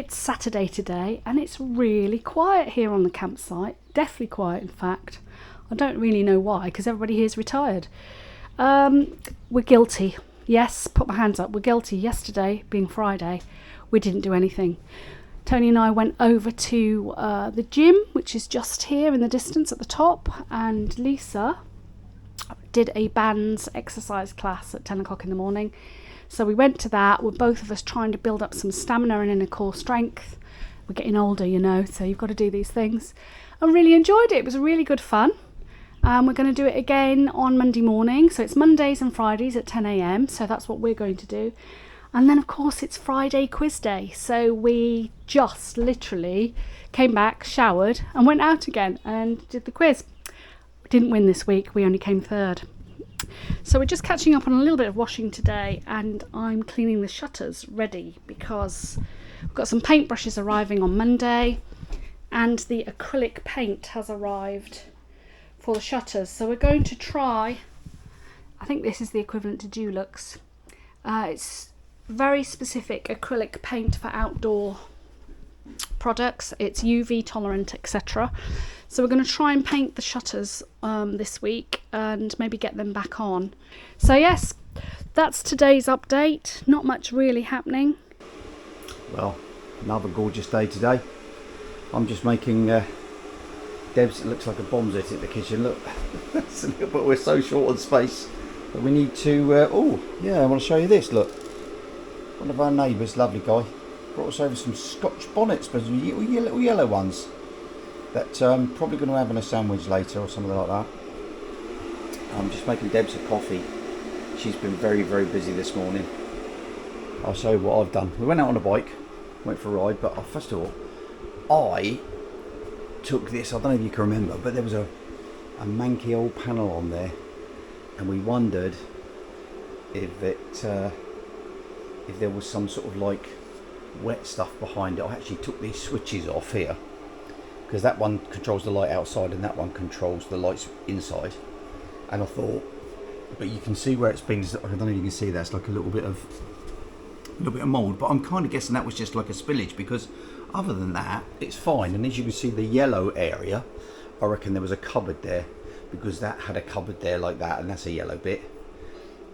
It's Saturday today and it's really quiet here on the campsite. Deathly quiet, in fact. I don't really know why, because everybody here is retired. We're guilty. Yes, put my hands up. We're guilty. Yesterday, being Friday, we didn't do anything. Tony and I went over to the gym, which is just here in the distance at the top, and Lisa did a bands exercise class at 10 o'clock in the morning. So we went to that. We're both of us trying to build up some stamina and inner core strength. We're getting older, you know, so you've got to do these things. I really enjoyed it. It was really good fun. We're going to do it again on Monday morning. So it's Mondays and Fridays at 10 a.m. So that's what we're going to do. And then, of course, it's Friday quiz day. So we just literally came back, showered, and went out again and did the quiz. We didn't win this week. We only came third. So we're just catching up on a little bit of washing today, and I'm cleaning the shutters ready because we've got some paintbrushes arriving on Monday and the acrylic paint has arrived for the shutters. So we're going to try, I think this is the equivalent to Dulux. It's very specific acrylic paint for outdoor products. It's UV tolerant, etc. So we're going to try and paint the shutters this week and maybe get them back on. So yes, that's today's update. Not much really happening. Well, another gorgeous day today. I'm just making Debs, it looks like a bomb's hit at the kitchen. Look, but we're so short on space that we need to, oh yeah, I want to show you this. Look, one of our neighbours, lovely guy, brought us over some Scotch bonnets, but little yellow ones that I'm probably going to have in a sandwich later or something like that. I'm just making Debs a coffee. She's been very, very busy this morning. I'll show you what I've done. We went out on a bike, went for a ride, but first of all, I took this, I don't know if you can remember, but there was a manky old panel on there, and we wondered if there was some sort of like wet stuff behind it. I actually took these switches off here because that one controls the light outside and that one controls the lights inside, and I thought, but you can see where it's been, I don't know if you can see that's like a little bit of mould, but I'm kind of guessing that was just like a spillage, because other than that it's fine. And as you can see, the yellow area, I reckon there was a cupboard there, because that had a cupboard there like that, and that's a yellow bit,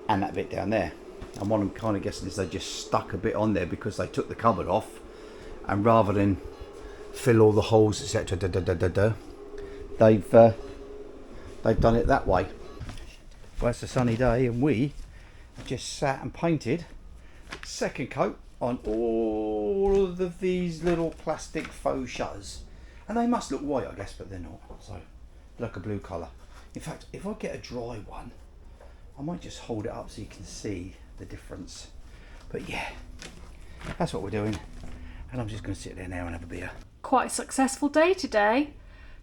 and that bit down there. And what I'm kind of guessing is they just stuck a bit on there because they took the cupboard off, and rather than fill all the holes, etc., they've done it that way. Well, it's a sunny day and we just sat and painted second coat on all of these little plastic faux shutters, and they must look white, I guess, but they're not, so like a blue colour. In fact, if I get a dry one, I might just hold it up so you can see the difference. But yeah, that's what we're doing, and I'm just going to sit there now and have a beer. Quite a successful day today.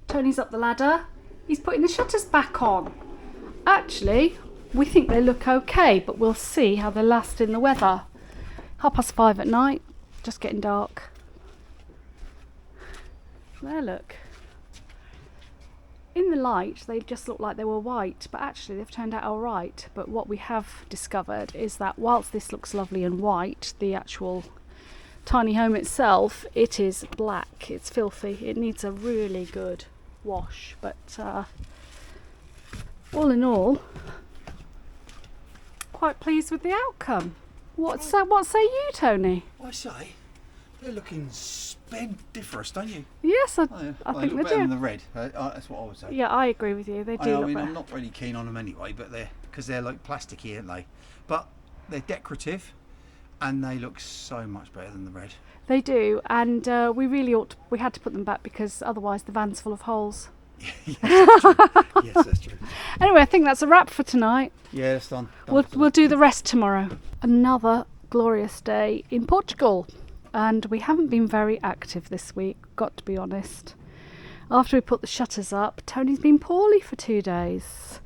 Tony's up the ladder. He's putting the shutters back on. Actually, we think they look okay, but we'll see how they last in the weather. 5:30 at night, just getting dark. There, look. In the light, they just look like they were white, but actually they've turned out all right. But what we have discovered is that whilst this looks lovely and white, the actual tiny home itself, it is black. It's filthy. It needs a really good wash. But all in all, quite pleased with the outcome. What say you, Tony? I say, they're looking splendiferous, don't you? Yes, I They think look they better than do. the red. That's what I would say. Yeah, I agree with you. They do I look mean, better. I'm not really keen on them anyway, but because they're like plasticky, aren't they? But they're decorative, and they look so much better than the red. They do, and we had to put them back because otherwise the van's full of holes. Yes, that's true. Yes, that's true. Anyway, I think that's a wrap for tonight. Yeah, it's done. We'll do the rest tomorrow. Another glorious day in Portugal, and we haven't been very active this week, got to be honest. After we put the shutters up, Tony's been poorly for 2 days.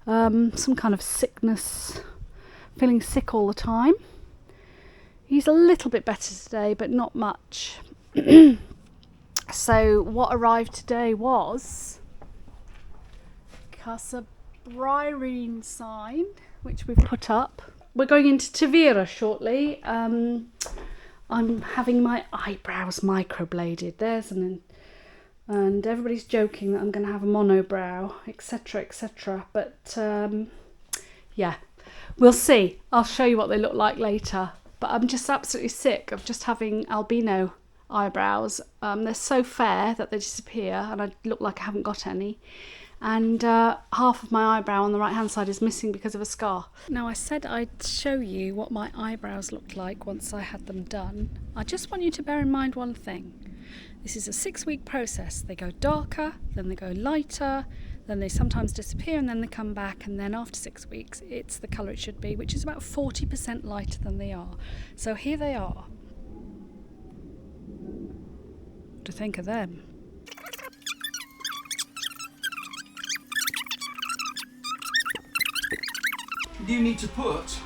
Some kind of sickness, feeling sick all the time. He's a little bit better today, but not much. So what arrived today was Casa Bryrene sign, which we've put up. We're going into Tavira shortly. I'm having my eyebrows microbladed. And everybody's joking that I'm going to have a monobrow, etc, etc. But yeah, we'll see. I'll show you what they look like later. But I'm just absolutely sick of just having albino eyebrows. They're so fair that they disappear and I look like I haven't got any. And half of my eyebrow on the right hand side is missing because of a scar. Now, I said I'd show you what my eyebrows looked like once I had them done. I just want you to bear in mind one thing. This is a 6-week process. They go darker, then they go lighter, then they sometimes disappear and then they come back, and then after 6 weeks it's the colour it should be, which is about 40% lighter than they are. So here they are. What do you think of them? You need to put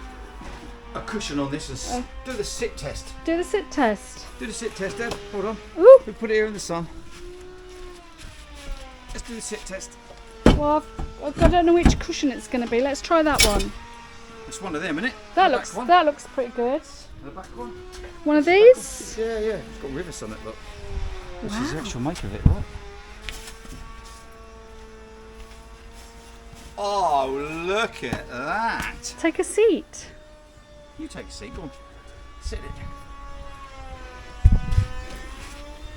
a cushion on this and do the sit test. Do the sit test. Do the sit test, Deb. Hold on. Ooh. We put it here in the sun. Let's do the sit test. Well, I don't know which cushion it's going to be. Let's try that one. It's one of them, isn't it? That looks pretty good. The back one. One of these? Yeah. It's got rivets on it, look. This Wow. is the actual make of it, right? Oh, look at that. Take a seat. You take a seat, go on. Sit it.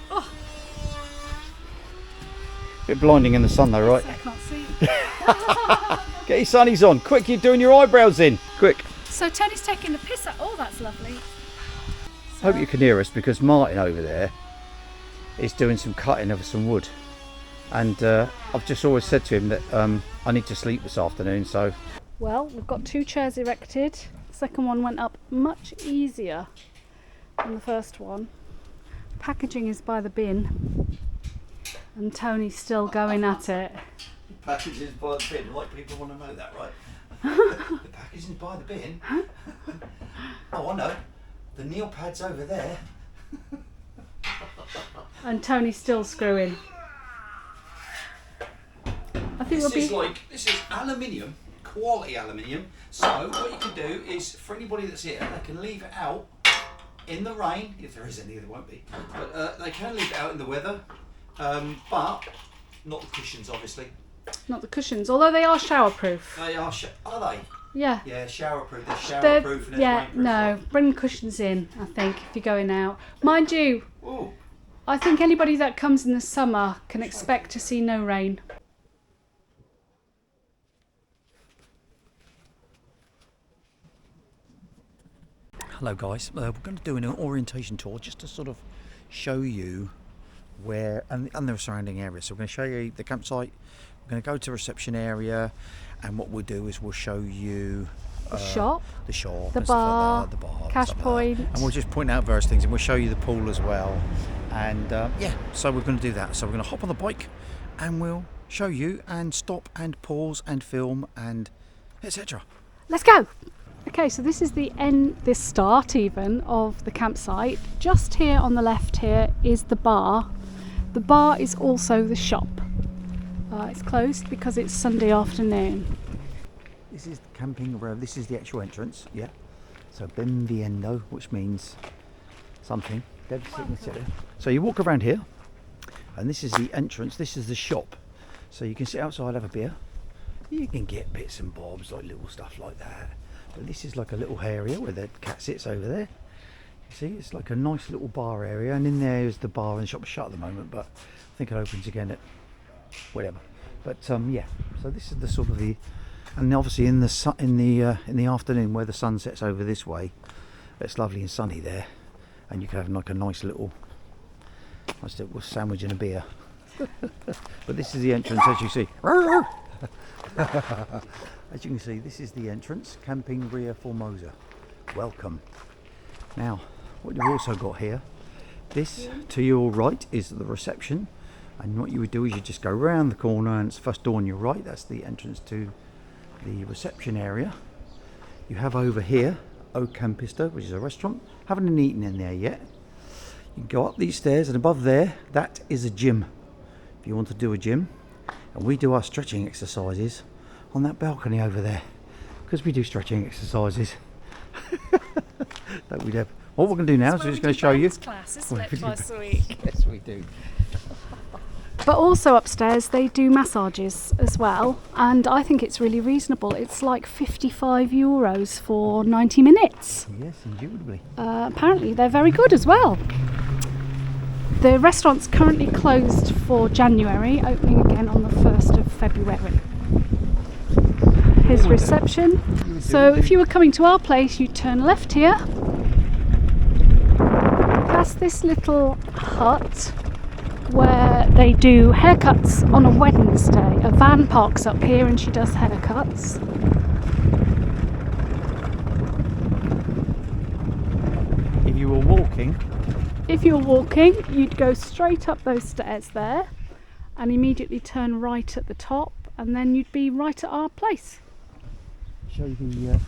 Oh. Bit blinding in the sun though, right? I can't see. Get your sunnies on. Quick, you're doing your eyebrows in. Quick. So Tony's taking the piss out. Oh, that's lovely. Hope you can hear us because Martin over there is doing some cutting of some wood. And I've just always said to him that I need to sleep this afternoon, so... Well, we've got 2 chairs erected. The second one went up much easier than the first one. Packaging is by the bin. And Tony's still going at it. Packaging's by the bin, like people want to know that, right? The packaging's by the bin? Oh, I know. The kneel pad's over there. And Tony's still screwing. I think This is aluminium, quality aluminium. So what you can do is, for anybody that's here, they can leave it out in the rain, if there is any, there won't be. But they can leave it out in the weather, but not the cushions, obviously. Not the cushions, although they are showerproof. They are, are they? Yeah. Yeah, showerproof. They're showerproof and yeah, rainproof. no, bring the cushions in, I think, if you're going out. Mind you, Ooh. I think anybody that comes in the summer can expect to see no rain. Hello guys, we're going to do an orientation tour just to sort of show you where and the surrounding areas. So we're going to show you the campsite, we're going to go to the reception area, and what we'll do is we'll show you The shop, the shop, the and bar, stuff like that, the bar, cash stuff like point. that. And we'll just point out various things, and we'll show you the pool as well. And yeah, so we're going to do that. So we're going to hop on the bike and we'll show you and stop and pause and film and etc. Let's go! Okay, so this is the start even of the campsite. Just here on the left here is the bar. The bar is also the shop. It's closed because it's Sunday afternoon. This is the camping road. This is the actual entrance, yeah. So benviendo, which means something. Debs, so you walk around here, and this is the entrance. This is the shop. So you can sit outside, have a beer. You can get bits and bobs, like little stuff like that. But this is like a little area where the cat sits over there. You see, it's like a nice little bar area, and in there is the bar, and the shop is shut at the moment, but I think it opens again at whatever. But yeah, so this is the sort of the, and obviously in the afternoon where the sun sets over this way, it's lovely and sunny there, and you can have like a nice little sandwich and a beer. But this is the entrance, as you see. As you can see, this is the entrance, Camping Ria Formosa. Welcome. Now, what you've also got here, this to your right is the reception, and what you would do is you just go round the corner, and it's the first door on your right. That's the entrance to the reception area. You have over here O Campista, which is a restaurant. Haven't eaten in there yet. You can go up these stairs, and above there, that is a gym. If you want to do a gym, and we do our stretching exercises on that balcony over there, because we do stretching exercises. Don't we, Deb? What we're going to do now is we're just going to show you. Class, isn't it, twice a week? Yes, we do. But also upstairs they do massages as well, and I think it's really reasonable. It's like €55 for 90 minutes. Yes, indubitably. Apparently they're very good as well. The restaurant's currently closed for January, opening again on the 1st of February. Here's reception. So if you were coming to our place, you'd turn left here, past this little hut where they do haircuts on a Wednesday. A van parks up here and she does haircuts. If you were walking, you'd go straight up those stairs there and immediately turn right at the top, and then you'd be right at our place. show you the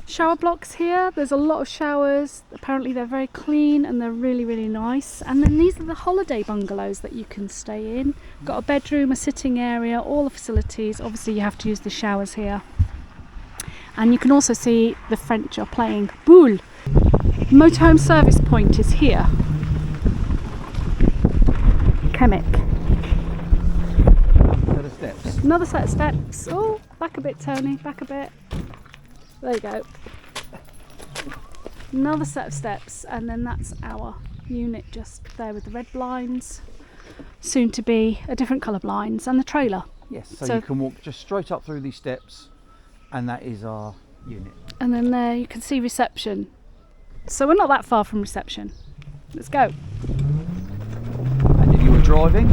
Shower blocks here. There's a lot of showers. Apparently they're very clean and they're really, really nice. And then these are the holiday bungalows that you can stay in. Got a bedroom, a sitting area, all the facilities. Obviously you have to use the showers here. And you can also see the French are playing boule. Motorhome service point is here. Chemic. Another steps. Another set of steps. Oh, back a bit, Tony, back a bit. There you go. Another set of steps, and then that's our unit just there with the red blinds, soon to be a different colour blinds, and the trailer. Yes, so you can walk just straight up through these steps, and that is our unit. And then there you can see reception. So we're not that far from reception. Let's go. And if you were driving,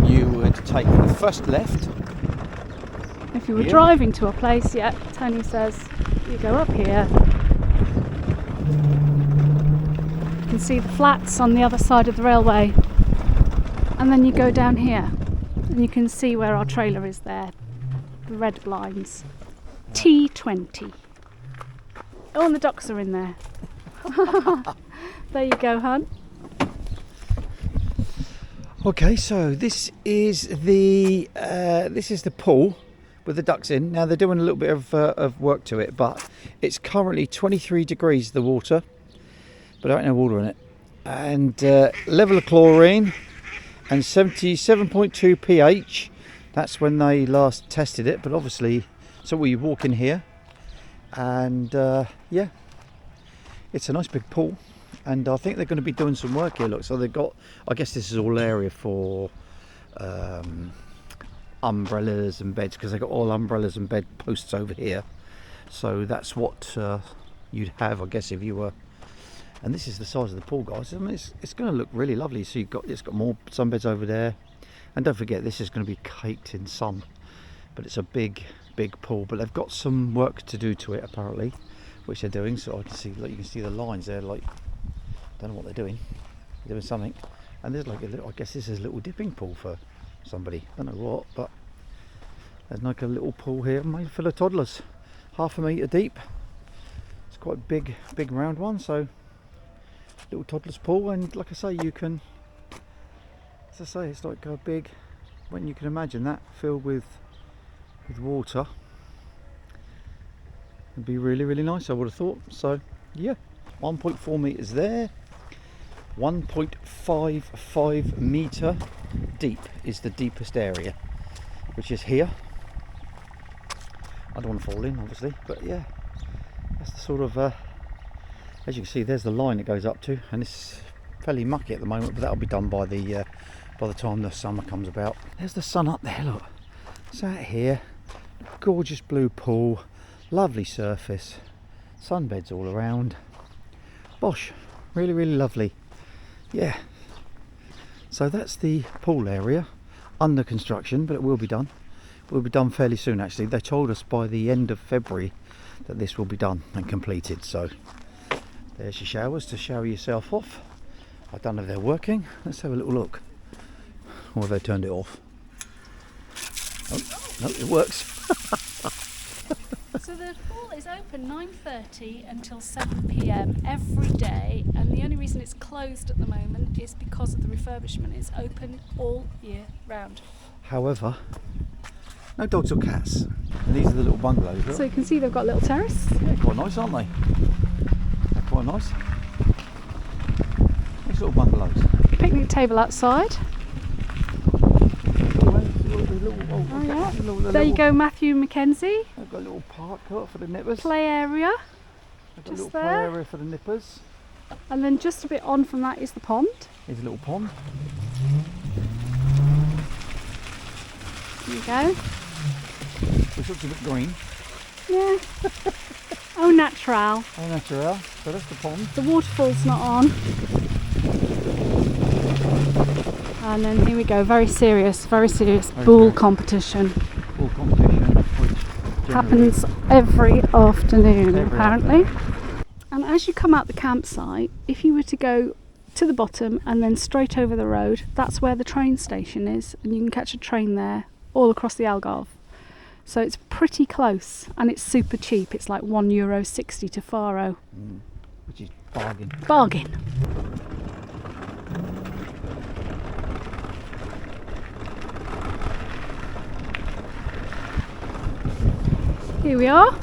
you would take the first left. If you were driving to a place, yeah, Tony says you go up here. You can see the flats on the other side of the railway. And then you go down here and you can see where our trailer is there. The red blinds. T20. Oh, and the ducks are in there. There you go, hun. Okay, so this is the pool with the ducks in. Now they're doing a little bit of work to it, but it's currently 23 degrees the water, but there ain't no water in it. And level of chlorine and 77.2 pH. That's when they last tested it, but obviously, so we walk in here, and yeah, it's a nice big pool. And I think they're going to be doing some work here. Look, so they've got, I guess this is all area for umbrellas and beds, because they've got all umbrellas and bed posts over here. So that's what you'd have, I guess, if you were. And this is the size of the pool, guys. I mean, it's going to look really lovely. So it's got more sunbeds over there, and don't forget this is going to be caked in sun. But it's a big pool. But they've got some work to do to it apparently, which they're doing. So I can see, like, you can see the lines there, like. Don't know what they're doing. They're doing something, and there's like a little. I guess this is a little dipping pool for somebody. Don't know what, but there's like a little pool here made full of toddlers, 1/2 metre deep. It's quite a big round one. So little toddlers pool, and like I say, you can. As I say, it's like a big. When you can imagine that filled with water, it'd be really nice. I would have thought. So yeah, 1.4 metres there. 1.55 metre deep is the deepest area, which is here. I don't want to fall in, obviously, but yeah, that's the sort of, as you can see, there's the line it goes up to, and it's fairly mucky at the moment, but that'll be done by the time the summer comes about. There's the sun up there, look. It's out here, gorgeous blue pool, lovely surface, sunbeds all around. Bosh, really lovely. Yeah, so that's the pool area under construction, but it will be done. It will be done fairly soon, actually. They told us by the end of February that this will be done and completed. So there's your showers to shower yourself off. I don't know if they're working. Let's have a little look. Or have they turned it off? Oh, no, it works. So the pool is open 9:30 until 7 p.m. every day, and the only reason it's closed at the moment is because of the refurbishment. It's open all year round. However, no dogs or cats. And these are the little bungalows. Look. So you can see they've got a little terrace. Yeah, quite nice, aren't they? They're quite quite nice. Nice little bungalows. Picnic table outside. Oh Yeah. There you go, Matthew Mackenzie. I've got a little park cut for the nippers. Play area. I've got Just a little there. play area for the nippers. And then just a bit on from that is the pond. Here's a little pond. There you go. Which looks a bit green. Yeah. Oh, natural. Oh, natural. So that's the pond. The waterfall's not on. And then here we go, very serious bull serious. competition. Bull competition, which Happens every afternoon, Every apparently. And as you come out the campsite, if you were to go to the bottom and then straight over the road, that's where the train station is, and you can catch a train there all across the Algarve. So it's pretty close, and it's super cheap. It's like €1.60 to Faro. which is bargain. Bargain. Here we are.